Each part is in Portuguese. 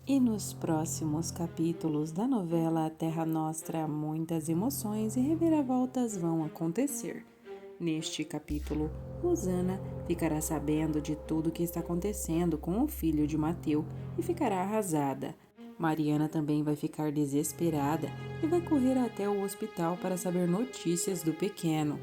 E nos próximos capítulos da novela Terra Nostra, muitas emoções e reviravoltas vão acontecer. Neste capítulo, Rosana ficará sabendo de tudo o que está acontecendo com o filho de Mateu e ficará arrasada. Mariana também vai ficar desesperada e vai correr até o hospital para saber notícias do pequeno.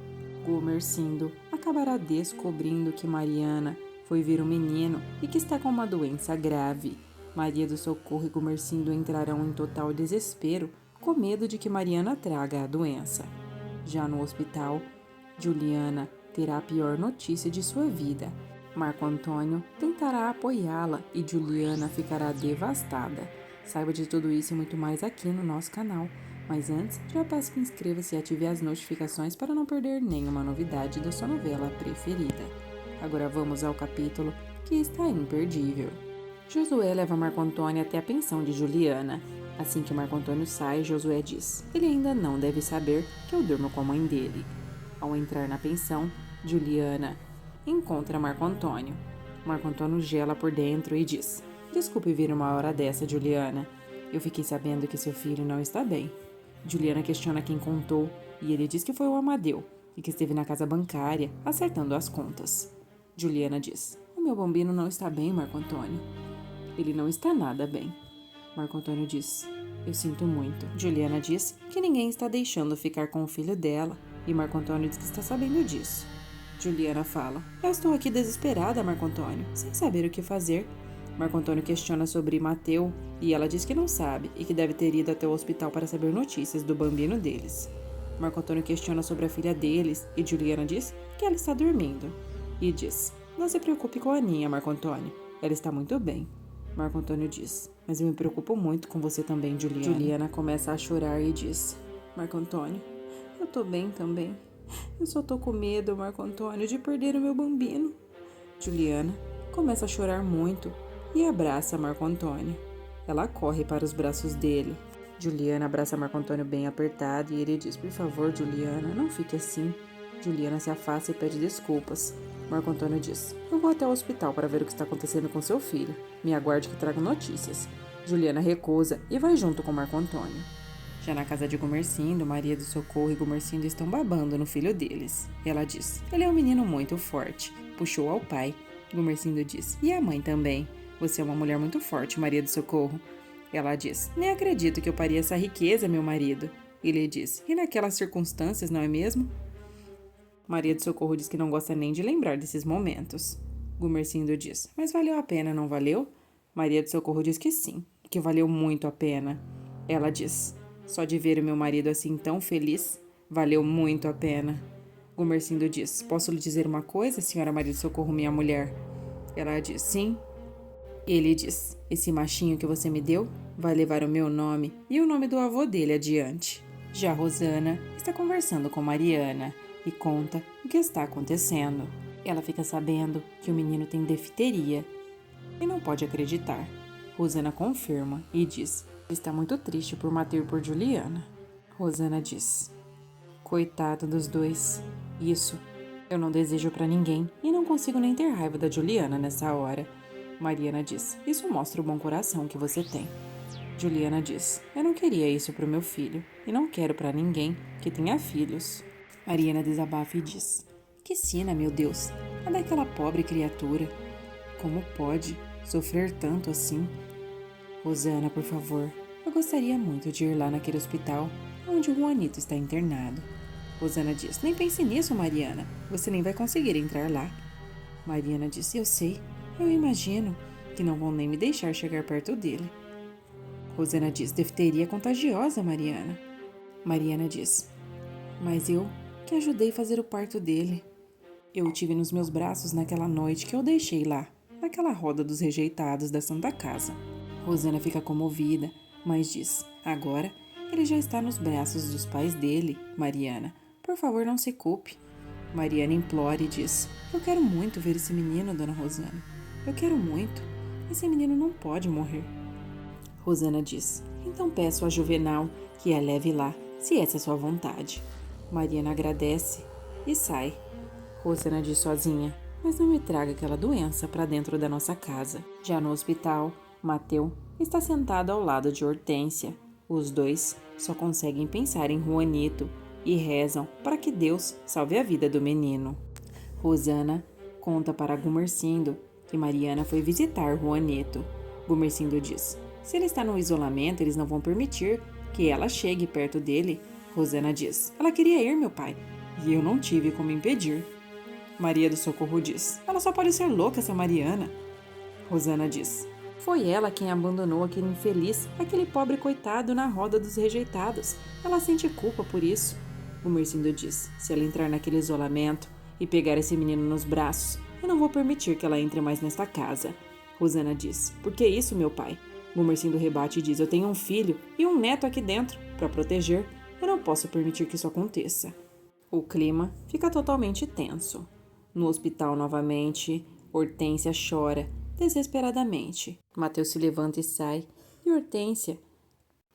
Gumersindo acabará descobrindo que Mariana foi ver um menino e que está com uma doença grave. Maria do Socorro e Gumersindo entrarão em total desespero, com medo de que Mariana traga a doença. Já no hospital, Juliana terá a pior notícia de sua vida. Marco Antônio tentará apoiá-la e Juliana ficará devastada. Saiba de tudo isso e muito mais aqui no nosso canal. Mas antes, já peço que inscreva-se e ative as notificações para não perder nenhuma novidade da sua novela preferida. Agora vamos ao capítulo que está imperdível. Josué leva Marco Antônio até a pensão de Juliana. Assim que Marco Antônio sai, Josué diz: ele ainda não deve saber que eu durmo com a mãe dele. Ao entrar na pensão, Juliana encontra Marco Antônio. Marco Antônio gela por dentro e diz: desculpe vir uma hora dessa, Juliana. Eu fiquei sabendo que seu filho não está bem. Juliana questiona quem contou e ele diz que foi o Amadeu e que esteve na casa bancária acertando as contas. Juliana diz: o meu bambino não está bem, Marco Antônio. Ele não está nada bem. Marco Antônio diz: eu sinto muito. Juliana diz que ninguém está deixando ficar com o filho dela e Marco Antônio diz que está sabendo disso. Juliana fala: eu estou aqui desesperada, Marco Antônio, sem saber o que fazer. Marco Antônio questiona sobre Mateu e ela diz que não sabe e que deve ter ido até o hospital para saber notícias do bambino deles. Marco Antônio questiona sobre a filha deles e Juliana diz que ela está dormindo. E diz: não se preocupe com a Aninha, Marco Antônio, ela está muito bem. Marco Antônio diz: mas eu me preocupo muito com você também, Juliana. Juliana começa a chorar e diz: Marco Antônio, eu tô bem também. Eu só tô com medo, Marco Antônio, de perder o meu bambino. Juliana começa a chorar muito e abraça Marco Antônio. Ela corre para os braços dele. Juliana abraça Marco Antônio bem apertado e ele diz: por favor, Juliana, não fique assim. Juliana se afasta e pede desculpas. Marco Antônio diz: eu vou até o hospital para ver o que está acontecendo com seu filho. Me aguarde que trago notícias. Juliana recusa e vai junto com Marco Antônio. Já na casa de Gumersindo, Maria do Socorro e Gumersindo estão babando no filho deles. Ela diz: ele é um menino muito forte. Puxou ao pai. Gumersindo diz: e a mãe também. Você é uma mulher muito forte, Maria do Socorro. Ela diz: nem acredito que eu paria essa riqueza, meu marido. Ele diz: e naquelas circunstâncias, não é mesmo? Maria do Socorro diz que não gosta nem de lembrar desses momentos. Gumersindo diz: mas valeu a pena, não valeu? Maria do Socorro diz que sim, que valeu muito a pena. Ela diz: só de ver o meu marido assim tão feliz, valeu muito a pena. Gumersindo diz: posso lhe dizer uma coisa, senhora Maria do Socorro, minha mulher? Ela diz: sim. Ele diz: esse machinho que você me deu vai levar o meu nome e o nome do avô dele adiante. Já Rosana está conversando com Mariana e conta o que está acontecendo. Ela fica sabendo que o menino tem difteria e não pode acreditar. Rosana confirma e diz: está muito triste por Mateu e por Juliana. Rosana diz: coitado dos dois. Isso eu não desejo para ninguém e não consigo nem ter raiva da Juliana nessa hora. Mariana diz: isso mostra o bom coração que você tem. Juliana diz: eu não queria isso para o meu filho e não quero para ninguém que tenha filhos. Mariana desabafa e diz: que sina, meu Deus, a daquela pobre criatura. Como pode sofrer tanto assim? Rosana, por favor, eu gostaria muito de ir lá naquele hospital onde o Juanito está internado. Rosana diz: nem pense nisso, Mariana, você nem vai conseguir entrar lá. Mariana diz: eu sei, eu imagino que não vão nem me deixar chegar perto dele. Rosana diz: difteria contagiosa, Mariana. Mariana diz: mas eu que ajudei a fazer o parto dele. Eu o tive nos meus braços naquela noite que eu deixei lá, naquela roda dos rejeitados da Santa Casa. Rosana fica comovida, mas diz: agora ele já está nos braços dos pais dele, Mariana. Por favor, não se culpe. Mariana implora e diz: eu quero muito ver esse menino, dona Rosana. Eu quero muito. Esse menino não pode morrer. Rosana diz: então peço a Juvenal que a leve lá, se essa é sua vontade. Mariana agradece e sai. Rosana diz sozinha: mas não me traga aquela doença para dentro da nossa casa. Já no hospital, Mateu está sentado ao lado de Hortência. Os dois só conseguem pensar em Juanito e rezam para que Deus salve a vida do menino. Rosana conta para Gumercindo que Mariana foi visitar Juanito. Gumercindo diz: se ele está no isolamento, eles não vão permitir que ela chegue perto dele. Rosana diz: ela queria ir, meu pai, e eu não tive como impedir. Maria do Socorro diz: ela só pode ser louca, essa Mariana. Rosana diz: foi ela quem abandonou aquele infeliz, aquele pobre coitado na roda dos rejeitados. Ela sente culpa por isso. Gumercindo diz: se ela entrar naquele isolamento e pegar esse menino nos braços, eu não vou permitir que ela entre mais nesta casa. Rosana diz: por que isso, meu pai? Gumercindo rebate e diz: eu tenho um filho e um neto aqui dentro para proteger. Eu não posso permitir que isso aconteça. O clima fica totalmente tenso. No hospital novamente, Hortência chora desesperadamente. Mateus se levanta e sai, e Hortência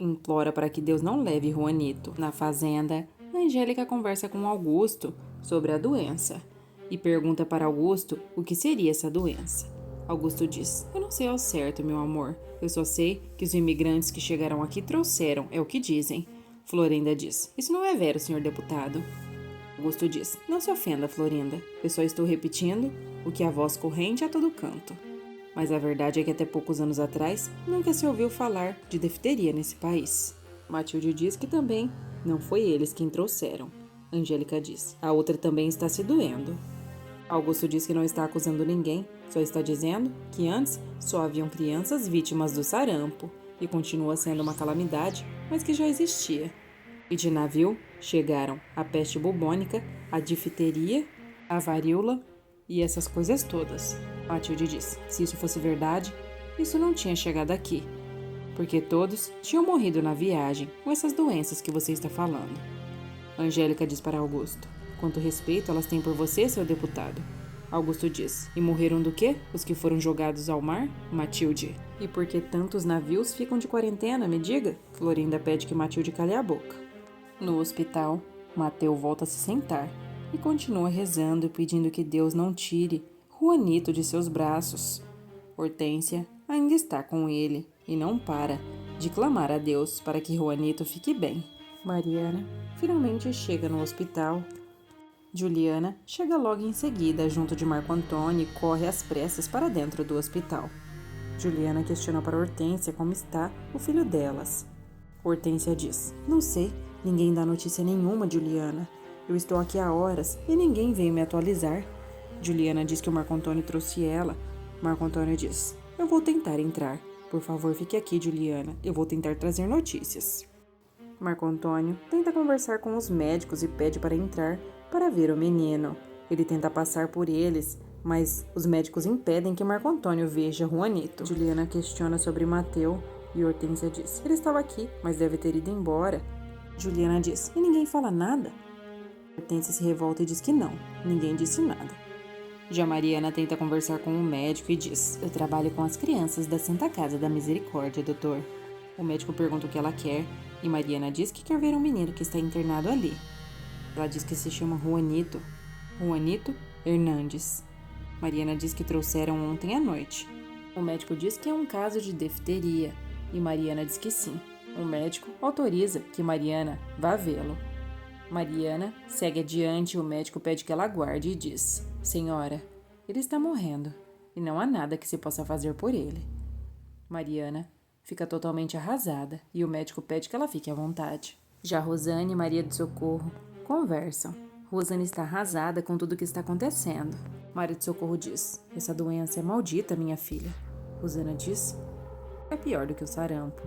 implora para que Deus não leve Juanito. Na fazenda, Angélica conversa com Augusto sobre a doença e pergunta para Augusto o que seria essa doença. Augusto diz: eu não sei ao certo, meu amor. Eu só sei que os imigrantes que chegaram aqui trouxeram, é o que dizem. Florinda diz: isso não é vero, senhor deputado. Augusto diz: não se ofenda, Florinda. Eu só estou repetindo o que a voz corrente a todo canto. Mas a verdade é que até poucos anos atrás nunca se ouviu falar de difteria nesse país. Matilde diz que também não foi eles quem trouxeram. Angélica diz: a outra também está se doendo. Augusto diz que não está acusando ninguém, só está dizendo que antes só haviam crianças vítimas do sarampo e continua sendo uma calamidade, mas que já existia. E de navio chegaram a peste bubônica, a difteria, a varíola e essas coisas todas. Matilde diz: se isso fosse verdade, isso não tinha chegado aqui, porque todos tinham morrido na viagem com essas doenças que você está falando. Angélica diz para Augusto: quanto respeito elas têm por você, seu deputado. Augusto diz: e morreram do quê? Os que foram jogados ao mar? Matilde: e por que tantos navios ficam de quarentena, me diga? Florinda pede que Matilde cale a boca. No hospital, Mateu volta a se sentar e continua rezando e pedindo que Deus não tire Juanito de seus braços. Hortência ainda está com ele e não para de clamar a Deus para que Juanito fique bem. Mariana finalmente chega no hospital. Juliana chega logo em seguida junto de Marco Antônio e corre às pressas para dentro do hospital. Juliana questiona para Hortência como está o filho delas. Hortência diz: não sei, ninguém dá notícia nenhuma, Juliana. Eu estou aqui há horas e ninguém veio me atualizar. Juliana diz que o Marco Antônio trouxe ela. Marco Antônio diz: eu vou tentar entrar. Por favor, fique aqui, Juliana. Eu vou tentar trazer notícias. Marco Antônio tenta conversar com os médicos e pede para entrar para ver o menino. Ele tenta passar por eles, mas os médicos impedem que Marco Antônio veja Juanito. Juliana questiona sobre Mateu e Hortência diz: ele estava aqui, mas deve ter ido embora. Juliana diz: e ninguém fala nada? Hortência se revolta e diz que não, ninguém disse nada. Já Mariana tenta conversar com o médico e diz: eu trabalho com as crianças da Santa Casa da Misericórdia, doutor. O médico pergunta o que ela quer e Mariana diz que quer ver um menino que está internado ali. Ela diz que se chama Juanito. Juanito Hernandes. Mariana diz que trouxeram ontem à noite. O médico diz que é um caso de difteria e Mariana diz que sim. O médico autoriza que Mariana vá vê-lo. Mariana segue adiante e o médico pede que ela aguarde e diz: senhora, ele está morrendo e não há nada que se possa fazer por ele. Mariana fica totalmente arrasada e o médico pede que ela fique à vontade. Já Rosane e Maria do Socorro conversam. Rosane está arrasada com tudo o que está acontecendo. Maria do Socorro diz: essa doença é maldita, minha filha. Rosana diz: é pior do que o sarampo.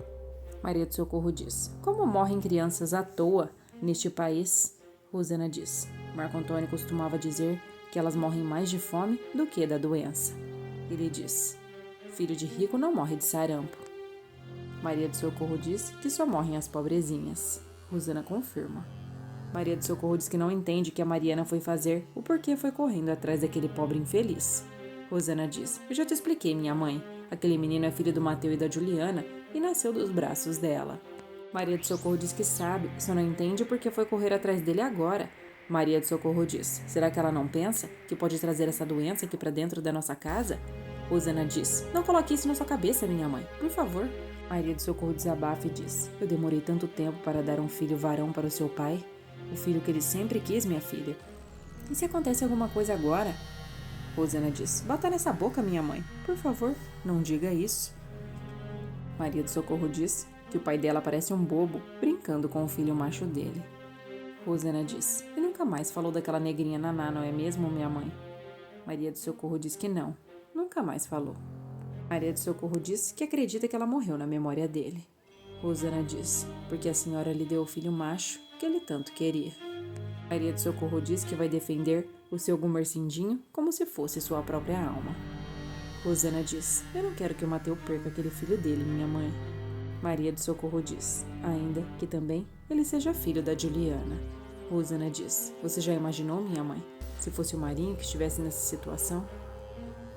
Maria do Socorro diz: como morrem crianças à toa neste país? Rosana diz: Marco Antônio costumava dizer que elas morrem mais de fome do que da doença. Ele diz: filho de rico não morre de sarampo. Maria do Socorro diz que só morrem as pobrezinhas. Rosana confirma. Maria do Socorro diz que não entende o que a Mariana foi fazer, o porquê foi correndo atrás daquele pobre infeliz. Rosana diz: eu já te expliquei, minha mãe. Aquele menino é filho do Mateu e da Juliana e nasceu dos braços dela. Maria do Socorro diz que sabe, só não entende porque foi correr atrás dele agora. Maria do Socorro diz: será que ela não pensa que pode trazer essa doença aqui para dentro da nossa casa? Rosana diz: não coloque isso na sua cabeça, minha mãe, por favor. Maria do Socorro desabafa e diz: eu demorei tanto tempo para dar um filho varão para o seu pai, o filho que ele sempre quis, minha filha. E se acontece alguma coisa agora? Rosana diz: bata nessa boca, minha mãe, por favor, não diga isso. Maria do Socorro diz que o pai dela parece um bobo, brincando com o filho macho dele. Rosana diz: e nunca mais falou daquela negrinha Naná, não é mesmo, minha mãe? Maria do Socorro diz que não, nunca mais falou. Maria do Socorro diz que acredita que ela morreu na memória dele. Rosana diz: porque a senhora lhe deu o filho macho que ele tanto queria. Maria do Socorro diz que vai defender o seu Gumercindinho como se fosse sua própria alma. Rosana diz: eu não quero que o Mateu perca aquele filho dele, minha mãe. Maria do Socorro diz: ainda que também ele seja filho da Juliana. Rosana diz: você já imaginou, minha mãe, se fosse o Marinho que estivesse nessa situação?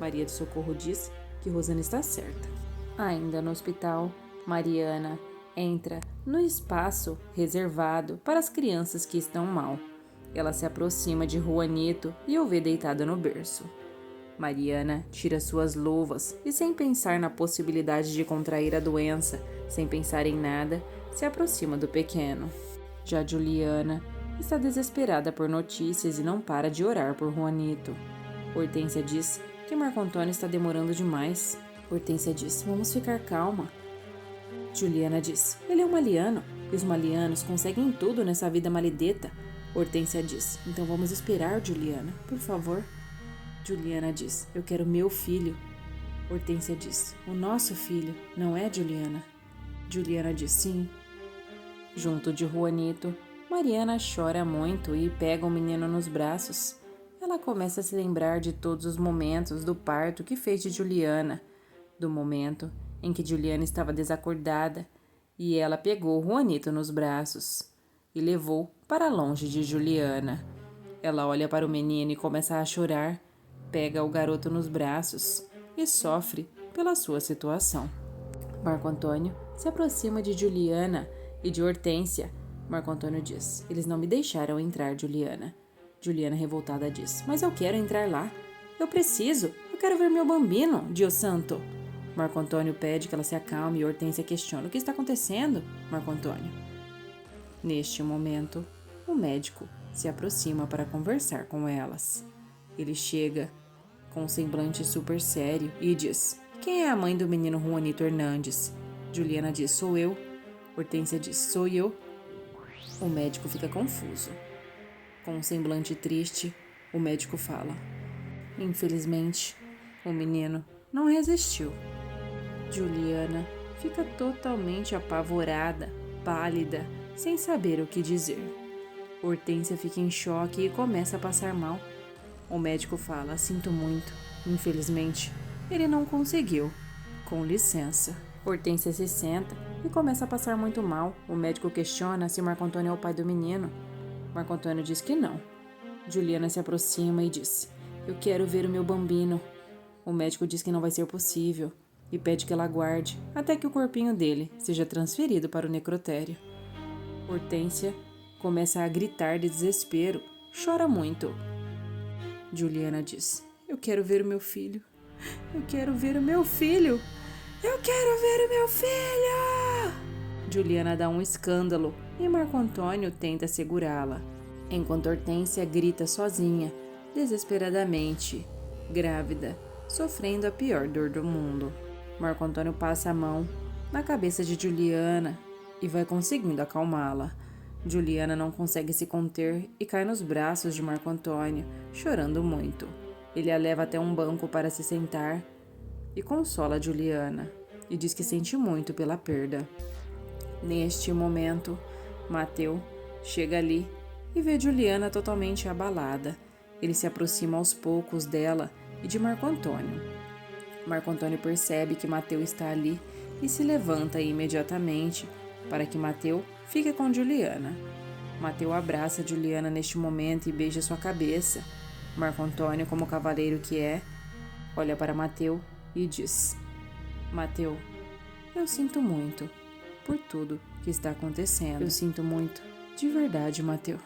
Maria do Socorro diz que Rosana está certa. Ainda no hospital, Mariana entra no espaço reservado para as crianças que estão mal. Ela se aproxima de Juanito e o vê deitado no berço. Mariana tira suas luvas e, sem pensar na possibilidade de contrair a doença, sem pensar em nada, se aproxima do pequeno. Já Juliana está desesperada por notícias e não para de orar por Juanito. Hortência diz que Marco Antônio está demorando demais. Hortência diz: vamos ficar calma. Juliana diz: ele é um maliano, e os malianos conseguem tudo nessa vida maledeta. Hortência diz: então vamos esperar, Juliana, por favor. Juliana diz: eu quero meu filho. Hortência diz: o nosso filho, não é, Juliana? Juliana diz: sim. Junto de Juanito, Mariana chora muito e pega o menino nos braços. Ela começa a se lembrar de todos os momentos do parto que fez de Juliana, do momento em que Juliana estava desacordada e ela pegou Juanito nos braços e levou para longe de Juliana. Ela olha para o menino e começa a chorar, pega o garoto nos braços e sofre pela sua situação. Marco Antônio se aproxima de Juliana e de Hortência. Marco Antônio diz: eles não me deixaram entrar, Juliana. Juliana, revoltada, diz: mas eu quero entrar lá. Eu quero ver meu bambino, Dio Santo. Marco Antônio pede que ela se acalme e Hortência questiona: o que está acontecendo, Marco Antônio? Neste momento, o médico se aproxima para conversar com elas. Ele chega com um semblante super sério e diz: quem é a mãe do menino Juanito Hernandes? Juliana diz: sou eu. Hortência diz: sou eu. O médico fica confuso. Com um semblante triste, o médico fala: infelizmente, o menino não resistiu. Juliana fica totalmente apavorada, pálida, sem saber o que dizer. Hortência fica em choque e começa a passar mal. O médico fala: sinto muito, infelizmente, ele não conseguiu. Com licença. Hortência se senta e começa a passar muito mal. O médico questiona se Marco Antônio é o pai do menino. Marco Antônio diz que não. Juliana se aproxima e diz: eu quero ver o meu bambino. O médico diz que não vai ser possível e pede que ela aguarde até que o corpinho dele seja transferido para o necrotério. Hortência começa a gritar de desespero, chora muito. Juliana diz: eu quero ver o meu filho. Eu quero ver o meu filho. Eu quero ver o meu filho! Juliana dá um escândalo e Marco Antônio tenta segurá-la, enquanto Hortência grita sozinha, desesperadamente, grávida, sofrendo a pior dor do mundo. Marco Antônio passa a mão na cabeça de Juliana e vai conseguindo acalmá-la. Juliana não consegue se conter e cai nos braços de Marco Antônio, chorando muito. Ele a leva até um banco para se sentar e consola Juliana e diz que sente muito pela perda. Neste momento, Mateu chega ali e vê Juliana totalmente abalada. Ele se aproxima aos poucos dela e de Marco Antônio. Marco Antônio percebe que Mateu está ali e se levanta imediatamente para que Mateu fique com Juliana. Mateu abraça Juliana neste momento e beija sua cabeça. Marco Antônio, como cavaleiro que é, olha para Mateu e diz: Mateu, eu sinto muito por tudo que está acontecendo. Eu sinto muito, de verdade, Mateu.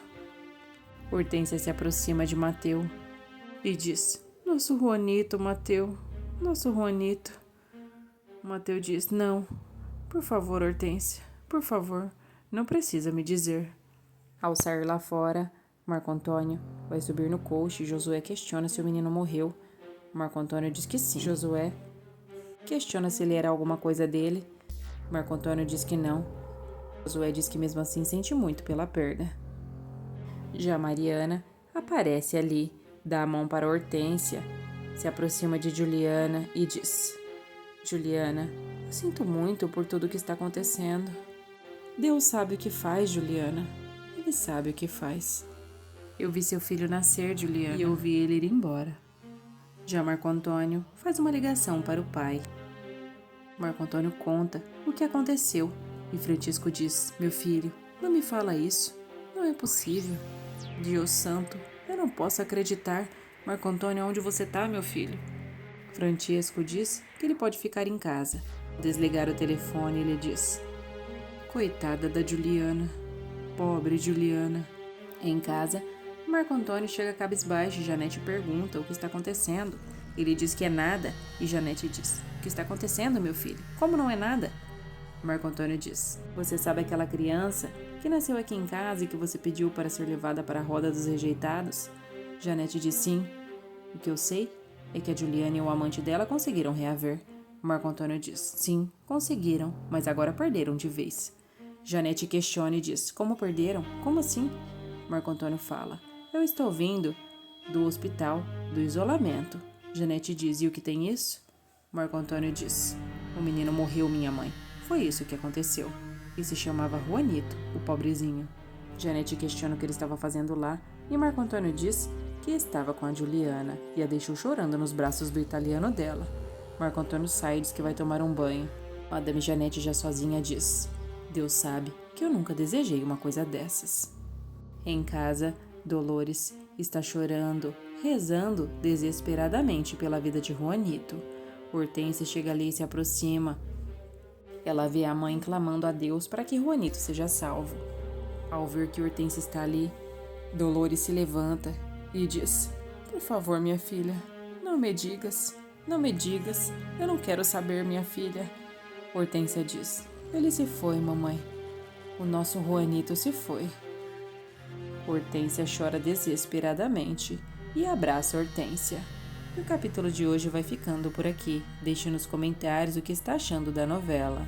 Hortência se aproxima de Mateu e diz: nosso Juanito, Mateu, Nosso Juanito. Mateus diz: não. Por favor, Hortência. Por favor, não precisa me dizer. Ao sair lá fora, Marco Antônio vai subir no coche e Josué questiona se o menino morreu. Marco Antônio diz que sim. Josué questiona se ele era alguma coisa dele. Marco Antônio diz que não. Josué diz que mesmo assim sente muito pela perda. Já Mariana aparece ali, dá a mão para Hortência, se aproxima de Juliana e diz: Juliana, eu sinto muito por tudo o que está acontecendo. Deus sabe o que faz, Juliana. Ele sabe o que faz. Eu vi seu filho nascer, Juliana, e eu vi ele ir embora. Já Marco Antônio faz uma ligação para o pai. Marco Antônio conta o que aconteceu e Francisco diz: meu filho, não me fala isso. Não é possível. Deus santo, eu não posso acreditar. Marco Antônio, onde você está, meu filho? Francisco diz que ele pode ficar em casa. Ao desligar o telefone, ele diz: coitada da Juliana. Pobre Juliana. Em casa, Marco Antônio chega cabisbaixo e Janete pergunta o que está acontecendo. Ele diz que é nada e Janete diz: o que está acontecendo, meu filho? Como não é nada? Marco Antônio diz: você sabe aquela criança que nasceu aqui em casa e que você pediu para ser levada para a roda dos rejeitados? Janete diz: sim. O que eu sei é que a Juliana e o amante dela conseguiram reaver. Marco Antônio diz: sim, conseguiram, mas agora perderam de vez. Janete questiona e diz: como perderam? Como assim? Marco Antônio fala: eu estou vindo do hospital, do isolamento. Janete diz: e o que tem isso? Marco Antônio diz: o menino morreu, minha mãe. Foi isso que aconteceu. E se chamava Juanito, o pobrezinho. Janete questiona o que ele estava fazendo lá e Marco Antônio diz que estava com a Juliana e a deixou chorando nos braços do italiano dela. Marco Antônio sai e diz que vai tomar um banho. Madame Janete, já sozinha, diz: Deus sabe que eu nunca desejei uma coisa dessas. Em casa, Dolores está chorando, rezando desesperadamente pela vida de Juanito. Hortência chega ali e se aproxima. Ela vê a mãe clamando a Deus para que Juanito seja salvo. Ao ver que Hortência está ali, Dolores se levanta e diz: por favor, minha filha, não me digas, eu não quero saber, minha filha. Hortência diz: ele se foi, mamãe. O nosso Juanito se foi. Hortência chora desesperadamente e abraça Hortência. E o capítulo de hoje vai ficando por aqui. Deixe nos comentários o que está achando da novela.